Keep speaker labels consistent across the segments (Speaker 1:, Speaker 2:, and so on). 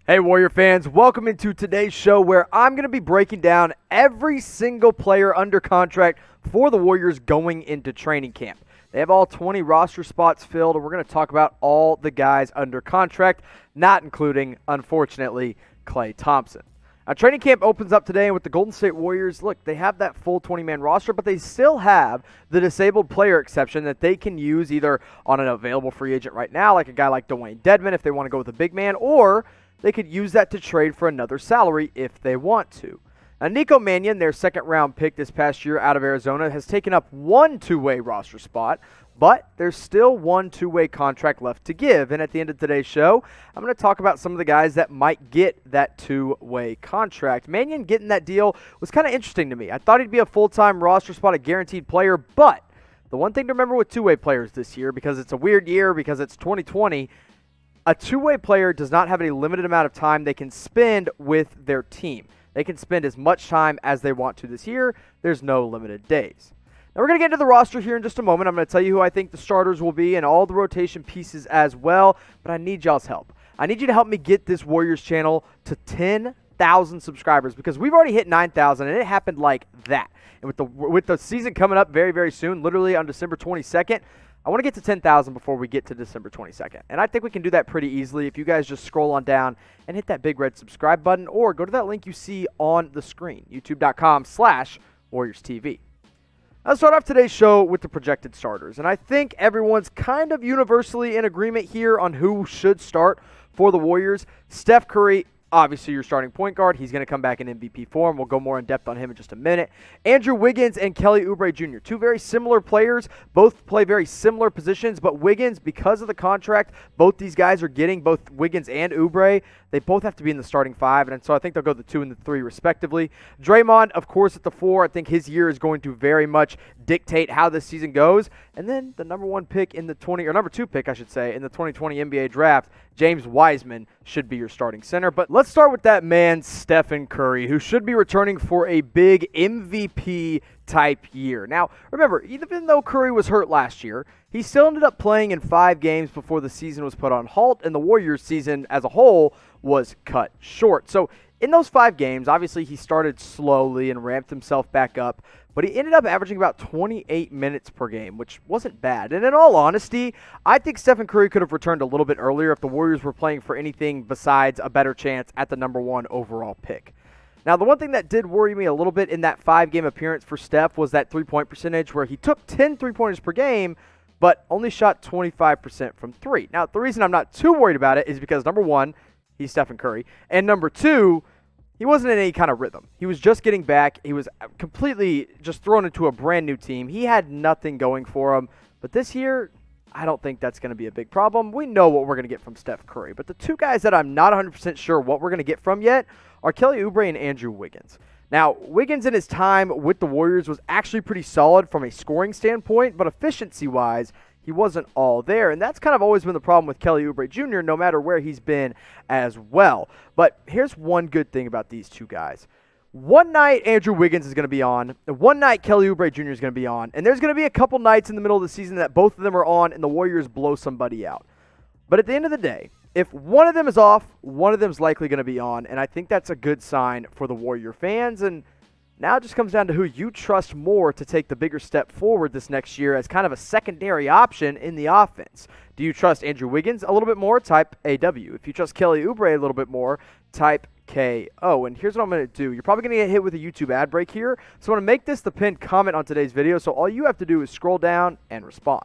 Speaker 1: Hey Warrior fans, welcome into today's show where I'm going to be breaking down every single player under contract for the Warriors going into training camp. They have all 20 roster spots filled, and we're going to talk about all the guys under contract, not including, unfortunately, Klay Thompson. Now, training camp opens up today, and with the Golden State Warriors, look, they have that full 20-man roster, but they still have the disabled player exception that they can use either on an available free agent right now, like a guy like Dwayne Dedmon if they want to go with a big man, or they could use that to trade for another salary if they want to. Now, Nico Mannion, their second-round pick this past year out of Arizona, has taken up one two-way roster spot, but there's still one two-way contract left to give. And at the end of today's show, I'm going to talk about some of the guys that might get that two-way contract. Mannion getting that deal was kind of interesting to me. I thought he'd be a full-time roster spot, a guaranteed player, but the one thing to remember with two-way players this year, because it's a weird year, because it's 2020, a two-way player does not have a limited amount of time they can spend with their team. They can spend as much time as they want to this year. There's no limited days. Now we're going to get into the roster here in just a moment. I'm going to tell you who I think the starters will be and all the rotation pieces as well, but I need y'all's help. I need you to help me get this Warriors channel to 10,000 subscribers because we've already hit 9,000 and it happened like that. And with the season coming up very, very soon, literally on December 22nd, I want to get to 10,000 before we get to December 22nd. And I think we can do that pretty easily if you guys just scroll on down and hit that big red subscribe button or go to that link you see on the screen, youtube.com/WarriorsTV. Let's start off today's show with the projected starters. And I think everyone's kind of universally in agreement here on who should start for the Warriors. Steph Curry, obviously your starting point guard. He's going to come back in MVP form. We'll go more in depth on him in just a minute. Andrew Wiggins and Kelly Oubre Jr., two very similar players. Both play very similar positions, but Wiggins, because of the contract, both these guys are getting, both Wiggins and Oubre, they both have to be in the starting five, and so I think they'll go the 2 and the 3 respectively. Draymond, of course, at the 4. I think his year is going to very much dictate how this season goes. And then the number 2 pick in the 2020 NBA draft, James Wiseman should be your starting center. But let's start with that man, Stephen Curry, who should be returning for a big MVP type year. Now, remember, even though Curry was hurt last year, he still ended up playing in 5 games before the season was put on halt, and the Warriors season as a whole was cut short. So in those 5 games, obviously he started slowly and ramped himself back up, but he ended up averaging about 28 minutes per game, which wasn't bad. And in all honesty, I think Stephen Curry could have returned a little bit earlier if the Warriors were playing for anything besides a better chance at the number 1 overall pick. Now, the one thing that did worry me a little bit in that 5-game appearance for Steph was that three-point percentage where he took 10 three-pointers per game, but only shot 25% from 3. Now, the reason I'm not too worried about it is because, number 1, he's Stephen Curry, and number 2, he wasn't in any kind of rhythm. He was just getting back. He was completely just thrown into a brand-new team. He had nothing going for him, but this year, I don't think that's going to be a big problem. We know what we're going to get from Steph Curry, but the 2 guys that I'm not 100% sure what we're going to get from yet are Kelly Oubre and Andrew Wiggins. Now, Wiggins in his time with the Warriors was actually pretty solid from a scoring standpoint, but efficiency-wise, he wasn't all there, and that's kind of always been the problem with Kelly Oubre Jr., no matter where he's been as well. But here's one good thing about these 2 guys. One night, Andrew Wiggins is going to be on, and one night, Kelly Oubre Jr. is going to be on, and there's going to be a couple nights in the middle of the season that both of them are on, and the Warriors blow somebody out. But at the end of the day, if one of them is off, one of them is likely going to be on, and I think that's a good sign for the Warrior fans. And now it just comes down to who you trust more to take the bigger step forward this next year as kind of a secondary option in the offense. Do you trust Andrew Wiggins a little bit more? Type AW. If you trust Kelly Oubre a little bit more, type KO. And here's what I'm going to do. You're probably going to get hit with a YouTube ad break here, so I'm going to make this the pinned comment on today's video, so all you have to do is scroll down and respond.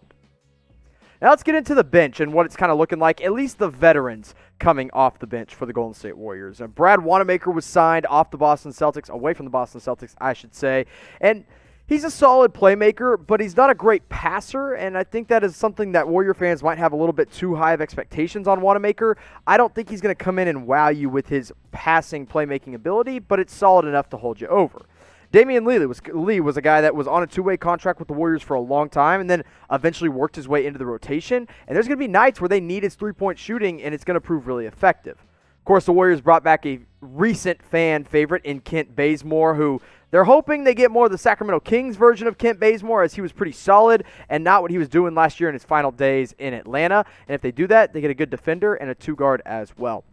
Speaker 1: Now let's get into the bench and what it's kind of looking like, at least the veterans coming off the bench for the Golden State Warriors. And Brad Wanamaker was signed off the Boston Celtics, away from the Boston Celtics, I should say. And he's a solid playmaker, but he's not a great passer, and I think that is something that Warrior fans might have a little bit too high of expectations on Wanamaker. I don't think he's going to come in and wow you with his passing playmaking ability, but it's solid enough to hold you over. Damian Lee was a guy that was on a 2-way contract with the Warriors for a long time and then eventually worked his way into the rotation. And there's going to be nights where they need his three-point shooting, and it's going to prove really effective. Of course, the Warriors brought back a recent fan favorite in Kent Bazemore, who they're hoping they get more of the Sacramento Kings version of Kent Bazemore, as he was pretty solid and not what he was doing last year in his final days in Atlanta. And if they do that, they get a good defender and a 2-guard as well.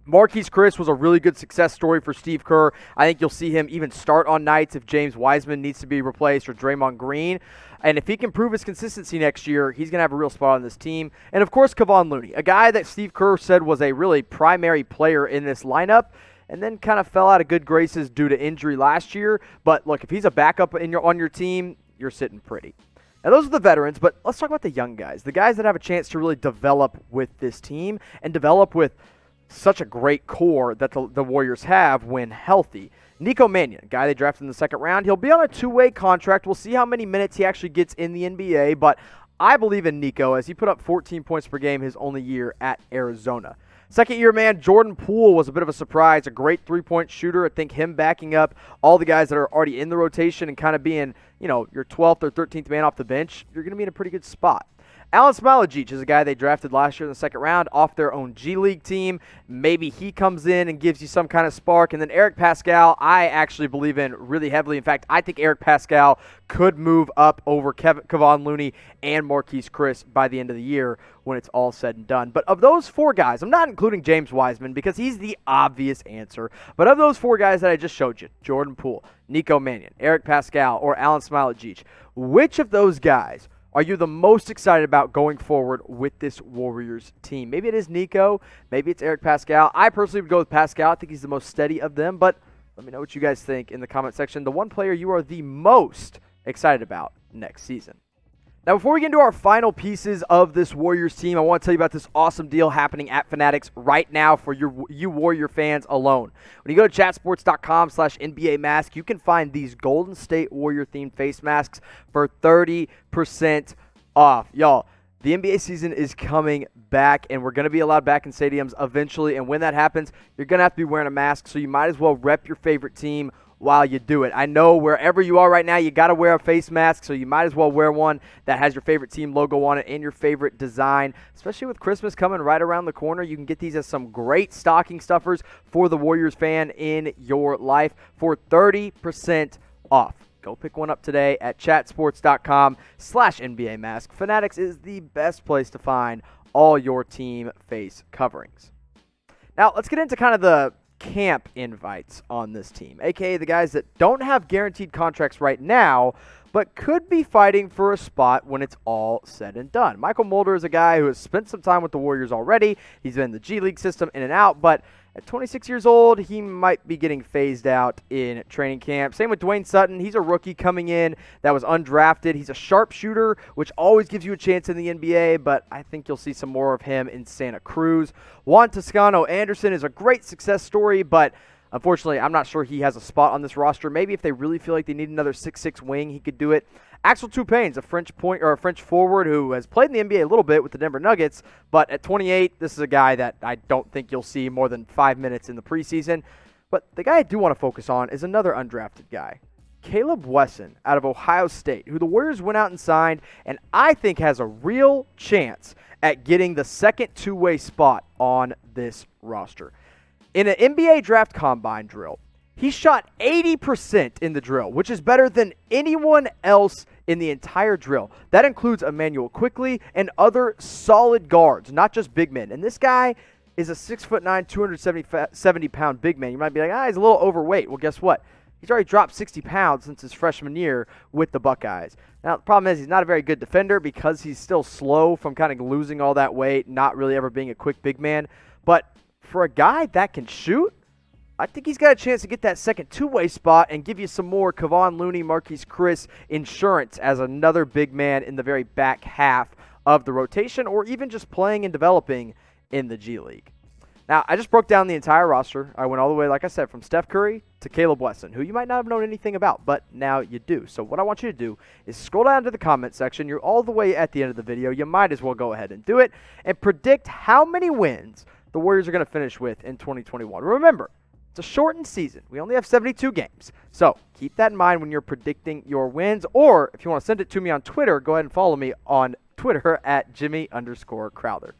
Speaker 1: Marquise Chris was a really good success story for Steve Kerr. I think you'll see him even start on nights if James Wiseman needs to be replaced or Draymond Green. And if he can prove his consistency next year, he's going to have a real spot on this team. And, of course, Kevon Looney, a guy that Steve Kerr said was a really primary player in this lineup and then kind of fell out of good graces due to injury last year. But, look, if he's a backup on your team, you're sitting pretty. Now, those are the veterans, but let's talk about the young guys, the guys that have a chance to really develop with this team and develop with such a great core that the Warriors have when healthy. Nico Mannion, guy they drafted in the second round, he'll be on a two-way contract. We'll see how many minutes he actually gets in the NBA, but I believe in Nico as he put up 14 points per game his only year at Arizona. Second-year man Jordan Poole was a bit of a surprise, a great three-point shooter. I think him backing up all the guys that are already in the rotation and kind of being, your 12th or 13th man off the bench, you're going to be in a pretty good spot. Alen Smailagic is a guy they drafted last year in the second round off their own G League team. Maybe he comes in and gives you some kind of spark. And then Eric Pascal, I actually believe in really heavily. In fact, I think Eric Pascal could move up over Kevon Looney and Marquise Chris by the end of the year when it's all said and done. But of those four guys, I'm not including James Wiseman because he's the obvious answer. But of those four guys that I just showed you, Jordan Poole, Nico Mannion, Eric Pascal, or Alen Smailagic, which of those guys are you the most excited about going forward with this Warriors team? Maybe it is Nico. Maybe it's Eric Pascal. I personally would go with Pascal. I think he's the most steady of them. But let me know what you guys think in the comment section. The one player you are the most excited about next season. Now, before we get into our final pieces of this Warriors team, I want to tell you about this awesome deal happening at Fanatics right now for you Warrior fans alone. When you go to chatsports.com/NBA mask, you can find these Golden State Warrior-themed face masks for 30% off. Y'all, the NBA season is coming back, and we're going to be allowed back in stadiums eventually. And when that happens, you're going to have to be wearing a mask, so you might as well rep your favorite team while you do it. I know wherever you are right now, you got to wear a face mask, so you might as well wear one that has your favorite team logo on it and your favorite design. Especially with Christmas coming right around the corner, you can get these as some great stocking stuffers for the Warriors fan in your life for 30% off. Go pick one up today at chatsports.com/NBA mask. Fanatics is the best place to find all your team face coverings. Now, let's get into kind of the camp invites on this team, aka the guys that don't have guaranteed contracts right now but could be fighting for a spot when it's all said and done. Michael Mulder is a guy who has spent some time with the Warriors already. He's been in the G League system in and out, but at 26 years old, he might be getting phased out in training camp. Same with Dwayne Sutton. He's a rookie coming in that was undrafted. He's a sharpshooter, which always gives you a chance in the NBA, but I think you'll see some more of him in Santa Cruz. Juan Toscano-Anderson is a great success story, but unfortunately, I'm not sure he has a spot on this roster. Maybe if they really feel like they need another 6'6" wing, he could do it. Axel Toupane, a French forward who has played in the NBA a little bit with the Denver Nuggets, but at 28, this is a guy that I don't think you'll see more than 5 minutes in the preseason. But the guy I do want to focus on is another undrafted guy, Caleb Wesson out of Ohio State, who the Warriors went out and signed, and I think has a real chance at getting the second two-way spot on this roster. In an NBA draft combine drill, he shot 80% in the drill, which is better than anyone else in the entire drill. That includes Emmanuel Quickley and other solid guards, not just big men. And this guy is a 6'9", 270-pound big man. You might be like, he's a little overweight. Well, guess what? He's already dropped 60 pounds since his freshman year with the Buckeyes. Now, the problem is he's not a very good defender because he's still slow from kind of losing all that weight, not really ever being a quick big man. But for a guy that can shoot, I think he's got a chance to get that second two-way spot and give you some more Kevon Looney, Marquise Chris insurance as another big man in the very back half of the rotation or even just playing and developing in the G League. Now, I just broke down the entire roster. I went all the way, like I said, from Steph Curry to Caleb Wesson, who you might not have known anything about, but now you do. So what I want you to do is scroll down to the comment section. You're all the way at the end of the video. You might as well go ahead and do it and predict how many wins the Warriors are going to finish with in 2021. Remember, it's a shortened season. We only have 72 games. So keep that in mind when you're predicting your wins. Or if you want to send it to me on Twitter, go ahead and follow me on Twitter at Jimmy_Crowther.